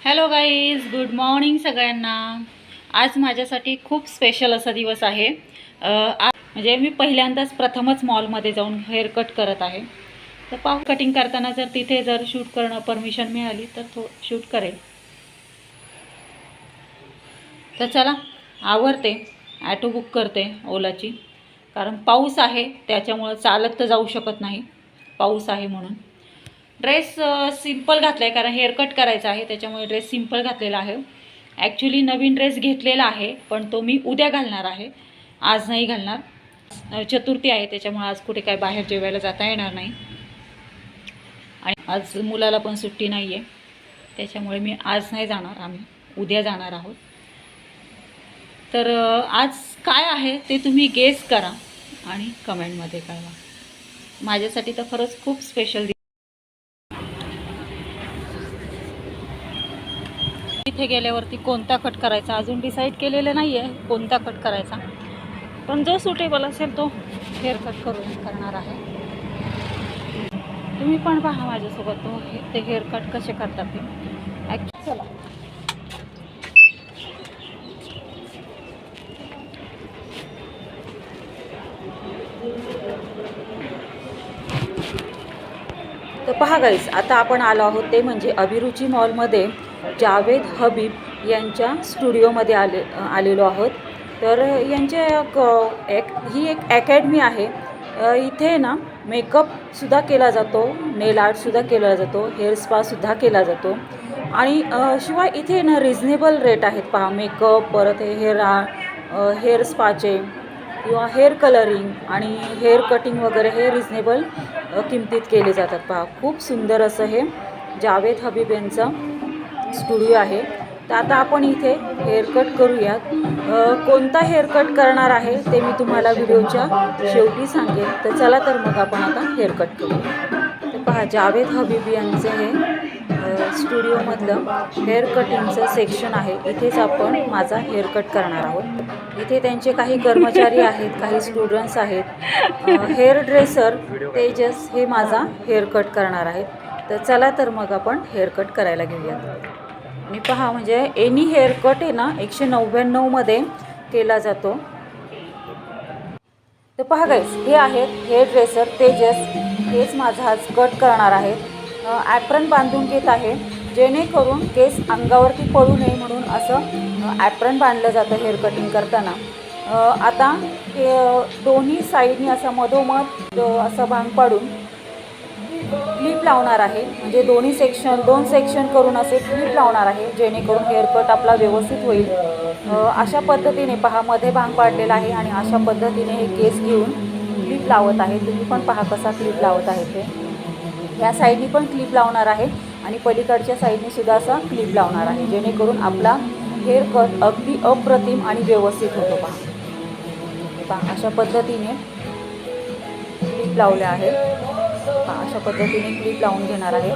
Hello guys, good morning सगळ्यांना। आज माझ्यासाठी खूप स्पेशल असा दिवस आहे। म्हणजे मी पहिल्यांदाच प्रथमच मॉलमध्ये जाऊन हेअर कट करत आहे। तर पाहू, कटिंग करताना जर तिथे शूट करणं परमिशन मिळाली तर शूट करेल। तर चला आवरते, ॲटो बुक करते ओलाची, कारण पाऊस आहे त्याच्यामुळं चालत तर जाऊ शकत नाही, पाऊस आहे म्हणून। ड्रेस सिंपल घातला आहे कारण हेअर कट करायचा आहे, त्याच्यामुळे ड्रेस सिंपल घातलेला आहे। ॲक्च्युली नवीन ड्रेस घेतलेला आहे पण तो मी उद्या घालणार आहे, आज नाही घालणार। चतुर्थी आहे त्याच्यामुळे आज कुठे काय बाहेर जेवायला जाता येणार नाही आणि आज मुलाला पण सुट्टी नाही आहे, त्याच्यामुळे मी आज नाही जाणार, आम्ही उद्या जाणार आहोत। तर आज काय आहे ते तुम्ही गेस करा आणि कमेंटमध्ये कळवा। माझ्यासाठी तर खरंच खूप स्पेशल। इथे गेल्यावरती कोणता कट करायचा अजून डिसाईड केलेलं नाही आहे, कोणता कट करायचा, पण जो सुटेबल असेल तो हेअर कट करणार आहे। तुम्ही पण पहा माझ्यासोबत ते हेअर कट कसे करतात ते। चला तर पहा गाईस, आता आपण आलो आहोत ते म्हणजे अभिरुची मॉलमध्ये जावेद हबीब यांच्या स्टुडिओमध्ये आलेलो आहोत। तर यांच्या ही एक अकॅडमी आहे। इथे ना मेकअपसुद्धा केला जातो, नेल आर्टसुद्धा केला जातो, हेअर स्पासुद्धा केला जातो आणि शिवाय इथे ना रिजनेबल रेट आहेत। पहा, मेकअप, परत हेअर स्पाचे किंवा हेअर कलरिंग आणि हेअर कटिंग वगैरे हे रिजनेबल किमतीत केले जातात। पहा, खूप सुंदर असं हे जावेद हबीब यांचं स्टुडिओ आहे। तर आता आपण इथे हेअर कट करूयात। कोणता हेअर कट करणार आहे ते मी तुम्हाला व्हिडिओच्या शेवटी सांगेन। तर चला तर मग आपण आता हेअर कट करूया। तर पहा, जावेद हबीब यांचं हे स्टुडिओमधलं हेअर कटिंगचं सेक्शन आहे। इथेच आपण माझा हेअर कट करणार आहोत। इथे त्यांचे काही कर्मचारी आहेत, काही स्टुडंट्स आहेत। हेअर ड्रेसर तेजस हे माझा हेअर कट करणार आहेत। तर चला तर मग आपण हेअर कट करायला घेऊयात। आणि पहा, म्हणजे एनी हेअर कट आहे ना 199 मध्ये केला जातो। तर पहा गाईस, हे आहेत हेअर ड्रेसर तेजस, हेच माझा आज कट करणार आहेत। ॲप्रन बांधून घेत आहे, जेणेकरून केस अंगावरती पडू नये म्हणून असं ॲप्रन बांधलं जातं हेअर कटिंग करताना। आता हे दोन्ही साईडनी असं मधोमध असं भांग पाडून क्लिप लावणार आहे, म्हणजे दोन सेक्शन करून असे क्लिप लावणार आहे, जेणेकरून हेअर कट आपला व्यवस्थित होईल। अशा पद्धतीने पहा, मध्ये भांग पाडलेला आहे आणि अशा पद्धतीने हे केस घेऊन क्लिप लावत आहे। तुम्ही पण पहा कसा क्लिप लावत आहे ते। या साईडनी पण क्लिप लावणार आहे आणि पलीकडच्या साईडनी सुद्धा असा क्लिप लावणार आहे, जेणेकरून आपला हेअर कट अगदी अप्रतिम आणि व्यवस्थित होतो। पहा, अशा पद्धतीने क्लिप लावल्या आहेत। अशा पद्धतीने क्लिप लावून घेणार आहे।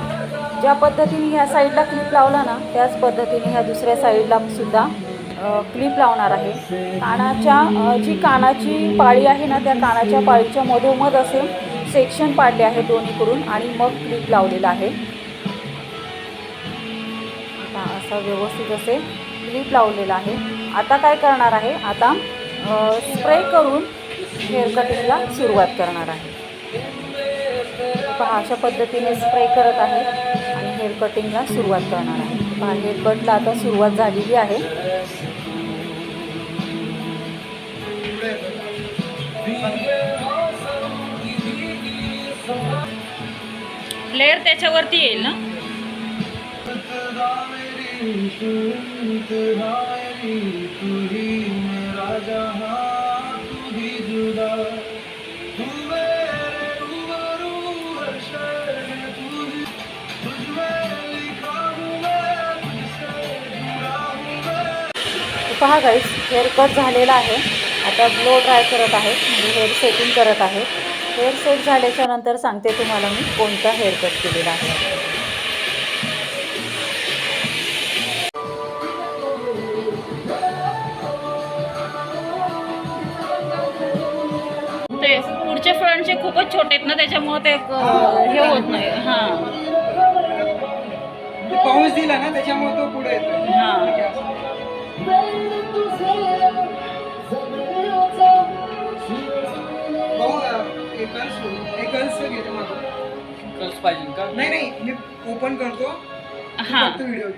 ज्या पद्धतीने ह्या साईडला क्लिप लावला ना, त्याच पद्धतीने ह्या दुसऱ्या साईडला सुद्धा क्लिप लावणार आहे। जी कानाची पाळी आहे ना, त्या कानाच्या पाळीच्या मधोमध असे सेक्शन पाडले आहे दोन्हीकडून आणि मग क्लिप लावलेला आहे। असा व्यवस्थित असे क्लिप लावलेला आहे। आता काय करणार आहे, आता स्प्रे करून हेअर कटिंगला सुरुवात करणार आहे। पहा, अशा पद्धतीने स्प्रे करत आहे आणि हेअर कटिंगला सुरुवात करणार आहे। पहा, हेअर कटला आता सुरुवात झालेली आहे। लेअर त्याच्यावरती येईल ना। पहा गाईस, हेअर कट झालेला आहे। आता ब्लो ड्राय करत आहे, म्हणजे हेअर सेटिंग करत आहे। हेअर सेट झाल्याच्या नंतर सांगते तुम्हाला मी कोणता हेअर कट केलेला आहे। ते पुढचे फ्रंटचे खूपच छोटे आहेत ना, त्याच्यामुळे ते हे होत नाही। हां, पोज दिला ना त्याच्यामुळे तो पुढे येतो. हां. भाऊ एक गर्ल्स घेतो मागं. गर्ल्स पाहिजे का? नाही मी ओपन करतो हां फक्त व्हिडिओ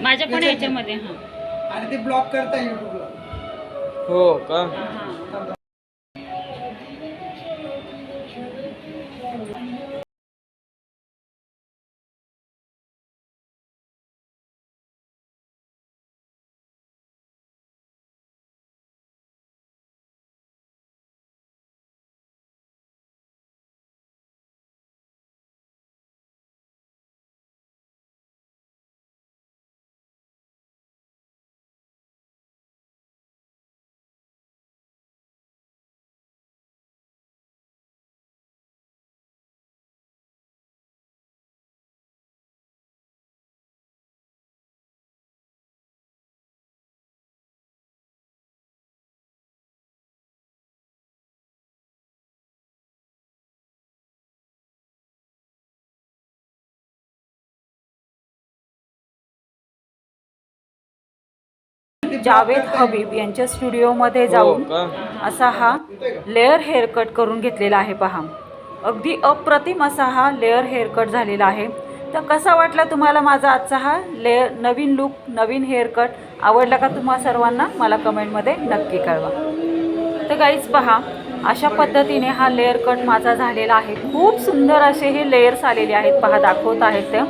माझ्या पण याच्यामध्ये हां आणि ते ब्लॉक करता युट्यूबला. हो का? जावेद हबीब यांच्या स्टुडिओमध्ये जाऊन असा हा लेअर हेअरकट करून घेतलेला आहे पहा. अगदी अप्रतिम असा हा लेअर हेअरकट झालेला आहे. तर कसा वाटला तुम्हाला माझा आजचा हा नवीन लुक, नवीन हेअरकट आवडला का तुम्हा सर्वांना? मला कमेंटमध्ये नक्की कळवा. तर गाईज पहा, अशा पद्धतीने हा लेअर कट माझा झालेला आहे. खूप सुंदर असे हे लेयर्स आलेले आहेत पहा, दाखवत आहेत ते.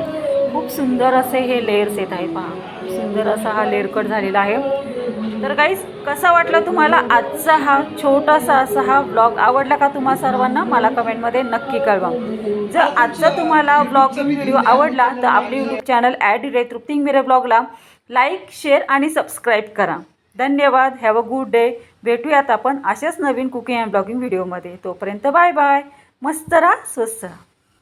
खूप सुंदर असे हे लेयर्स येत आहेत पहा. खूप सुंदर असा हा लेअर कट झालेला आहे. तर गाईज कसा वाटला तुम्हाला आजचा हा छोटासा असा हा ब्लॉग? आवडला का तुम्हा सर्वांना? मला कमेंटमध्ये नक्की कळवा. जर आजचा तुम्हाला ब्लॉगिंग व्हिडिओ आवडला तर आपले यूट्यूब चॅनल @तृप्ती इंगमिरे ब्लॉगला लाईक, शेअर आणि सबस्क्राईब करा. धन्यवाद. Have a good day. भेटूयात आपण अशाच नवीन कुकिंग अँड ब्लॉगिंग व्हिडिओमध्ये. तोपर्यंत बाय बाय. मस्त राहा, स्वस्त राहा.